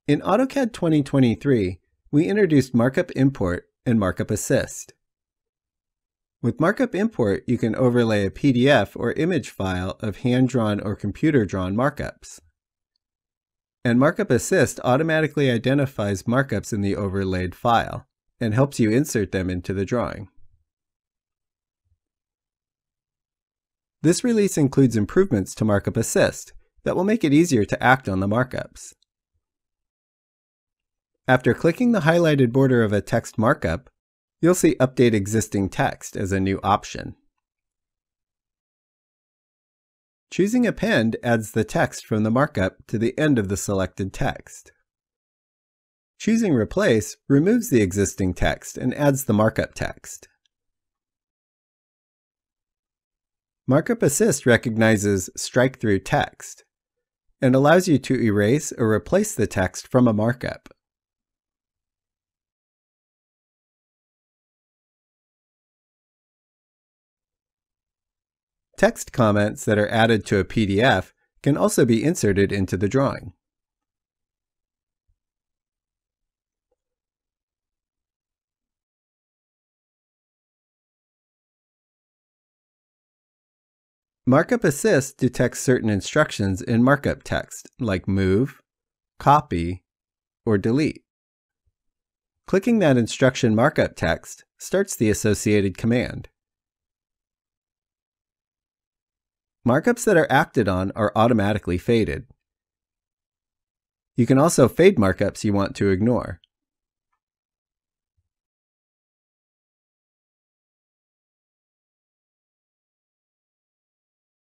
In AutoCAD 2023, we introduced Markup Import and Markup Assist. With Markup Import, you can overlay a PDF or image file of hand-drawn or computer-drawn markups. And Markup Assist automatically identifies markups in the overlaid file and helps you insert them into the drawing. This release includes improvements to Markup Assist that will make it easier to act on the markups. After clicking the highlighted border of a text markup, you'll see Update Existing Text as a new option. Choosing Append adds the text from the markup to the end of the selected text. Choosing Replace removes the existing text and adds the markup text. Markup Assist recognizes strike-through text and allows you to erase or replace the text from a markup. Text comments that are added to a PDF can also be inserted into the drawing. Markup Assist detects certain instructions in markup text, like move, copy, or delete. Clicking that instruction markup text starts the associated command. Markups that are acted on are automatically faded. You can also fade markups you want to ignore.